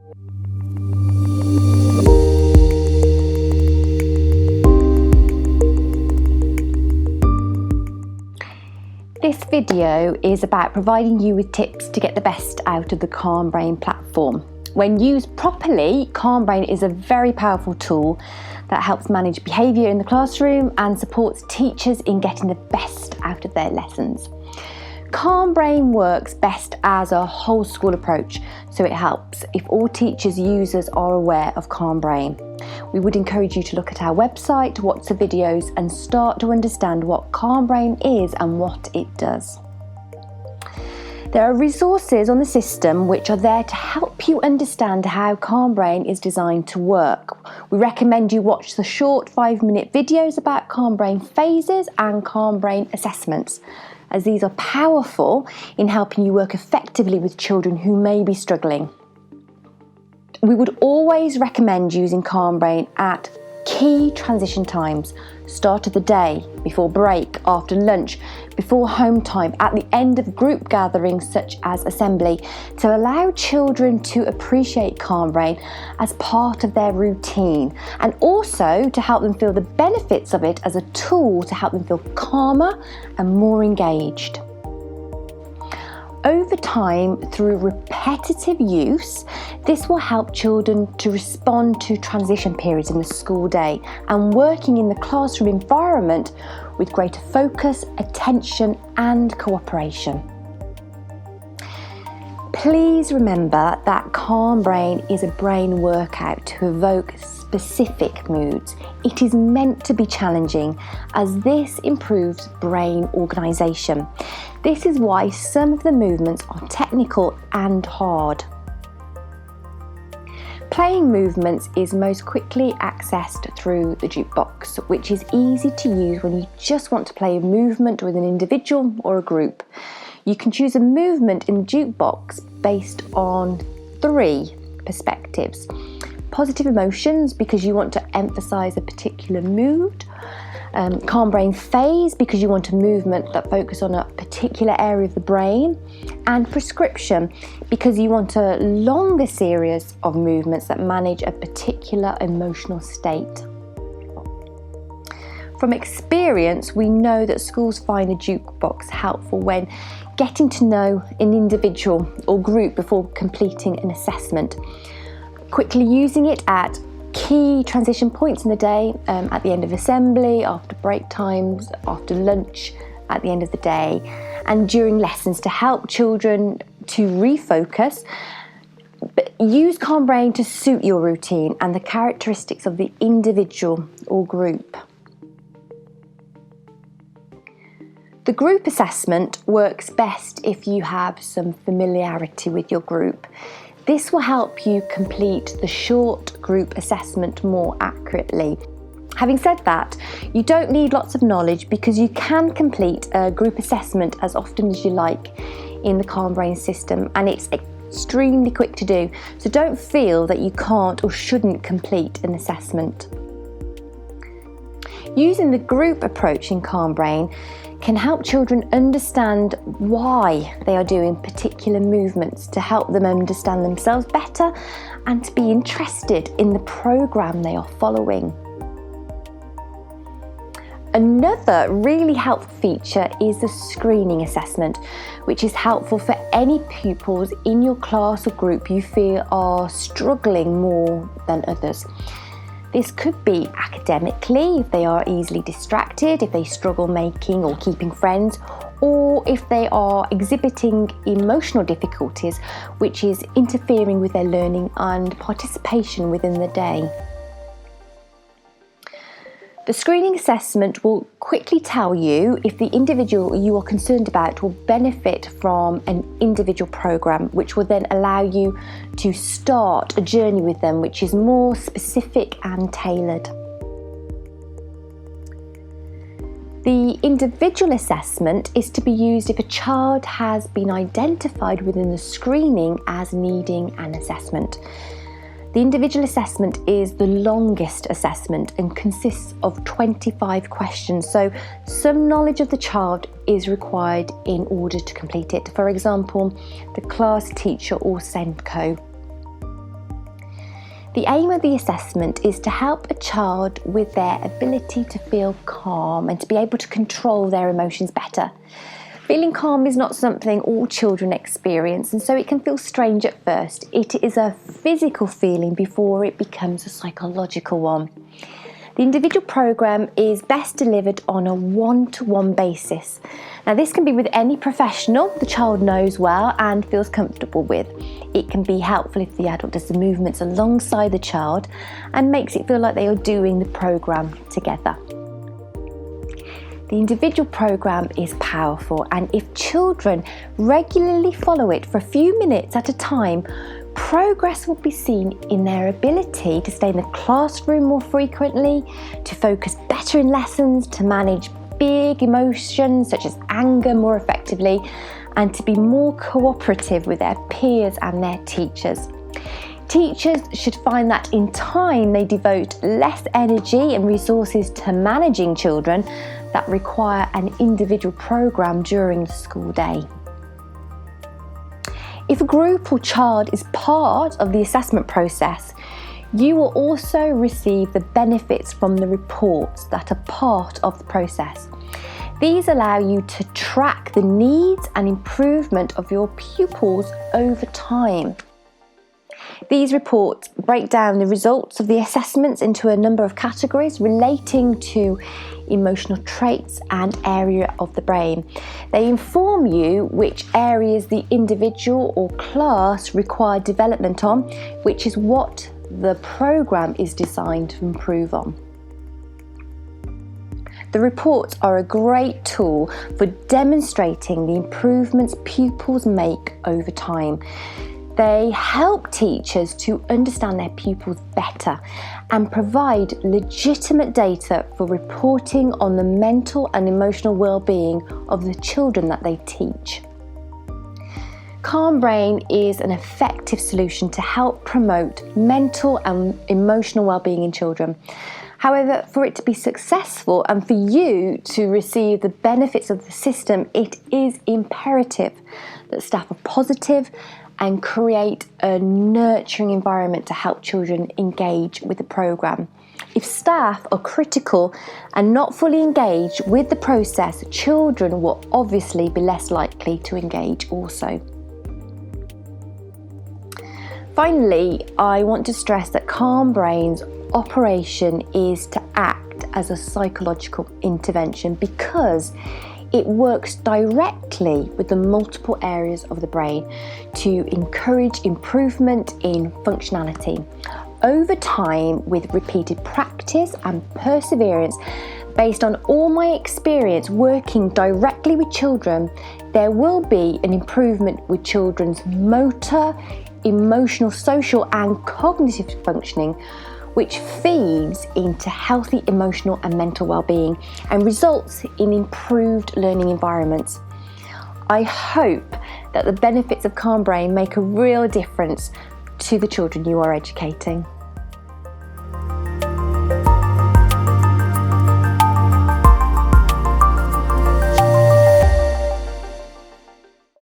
This video is about providing you with tips to get the best out of the CalmBrain platform. When used properly, CalmBrain is a very powerful tool that helps manage behaviour in the classroom and supports teachers in getting the best out of their lessons. CalmBrain works best as a whole school approach, so it helps if all teachers' users are aware of CalmBrain. We would encourage you to look at our website, watch the videos and start to understand what CalmBrain is and what it does. There are resources on the system which are there to help you understand how CalmBrain is designed to work. We recommend you watch the short 5-minute videos about CalmBrain phases and CalmBrain assessments, as these are powerful in helping you work effectively with children who may be struggling. We would always recommend using CalmBrain at key transition times: start of the day, before break, after lunch, before home time, at the end of group gatherings such as assembly, to allow children to appreciate CalmBrain as part of their routine, and also to help them feel the benefits of it as a tool to help them feel calmer and more engaged. Over time, through repetitive use, this will help children to respond to transition periods in the school day and working in the classroom environment with greater focus, attention and cooperation. Please remember that CalmBrain is a brain workout to evoke specific moods. It is meant to be challenging, as this improves brain organisation. This is why some of the movements are technical and hard. Playing movements is most quickly accessed through the jukebox, which is easy to use when you just want to play a movement with an individual or a group. You can choose a movement in the jukebox based on 3 perspectives. Positive emotions, because you want to emphasise a particular mood. CalmBrain phase, because you want a movement that focuses on a particular area of the brain. And prescription, because you want a longer series of movements that manage a particular emotional state. From experience, we know that schools find the jukebox helpful when getting to know an individual or group before completing an assessment. Quickly using it at key transition points in the day, at the end of assembly, after break times, after lunch, at the end of the day, and during lessons to help children to refocus. But use CalmBrain to suit your routine and the characteristics of the individual or group. The group assessment works best if you have some familiarity with your group. This will help you complete the short group assessment more accurately. Having said that, you don't need lots of knowledge, because you can complete a group assessment as often as you like in the CalmBrain system, and it's extremely quick to do, so don't feel that you can't or shouldn't complete an assessment. Using the group approach in CalmBrain can help children understand why they are doing particular movements, to help them understand themselves better and to be interested in the programme they are following. Another really helpful feature is the screening assessment, which is helpful for any pupils in your class or group you feel are struggling more than others. This could be academically, if they are easily distracted, if they struggle making or keeping friends, or if they are exhibiting emotional difficulties, which is interfering with their learning and participation within the day. The screening assessment will quickly tell you if the individual you are concerned about will benefit from an individual programme, which will then allow you to start a journey with them which is more specific and tailored. The individual assessment is to be used if a child has been identified within the screening as needing an assessment. The individual assessment is the longest assessment and consists of 25 questions, so some knowledge of the child is required in order to complete it. For example, the class teacher or SENCO. The aim of the assessment is to help a child with their ability to feel calm and to be able to control their emotions better. Feeling calm is not something all children experience, and so it can feel strange at first. It is a physical feeling before it becomes a psychological one. The individual program is best delivered on a one-to-one basis. Now, this can be with any professional the child knows well and feels comfortable with. It can be helpful if the adult does the movements alongside the child and makes it feel like they are doing the program together. The individual program is powerful, and if children regularly follow it for a few minutes at a time, progress will be seen in their ability to stay in the classroom more frequently, to focus better in lessons, to manage big emotions such as anger more effectively, and to be more cooperative with their peers and their teachers. Teachers should find that in time they devote less energy and resources to managing children that require an individual program during the school day. If a group or child is part of the assessment process, you will also receive the benefits from the reports that are part of the process. These allow you to track the needs and improvement of your pupils over time. These reports break down the results of the assessments into a number of categories relating to emotional traits and area of the brain. They inform you which areas the individual or class require development on, which is what the program is designed to improve on. The reports are a great tool for demonstrating the improvements pupils make over time. They help teachers to understand their pupils better and provide legitimate data for reporting on the mental and emotional well-being of the children that they teach. CalmBrain is an effective solution to help promote mental and emotional well-being in children. However, for it to be successful and for you to receive the benefits of the system, it is imperative that staff are positive and create a nurturing environment to help children engage with the programme. If staff are critical and not fully engaged with the process, children will obviously be less likely to engage also. Finally, I want to stress that CalmBrain's operation is to act as a psychological intervention because it works directly with the multiple areas of the brain to encourage improvement in functionality. Over time, with repeated practice and perseverance, based on all my experience working directly with children, there will be an improvement with children's motor, emotional, social and cognitive functioning, which feeds into healthy emotional and mental well-being and results in improved learning environments. I hope that the benefits of CalmBrain make a real difference to the children you are educating.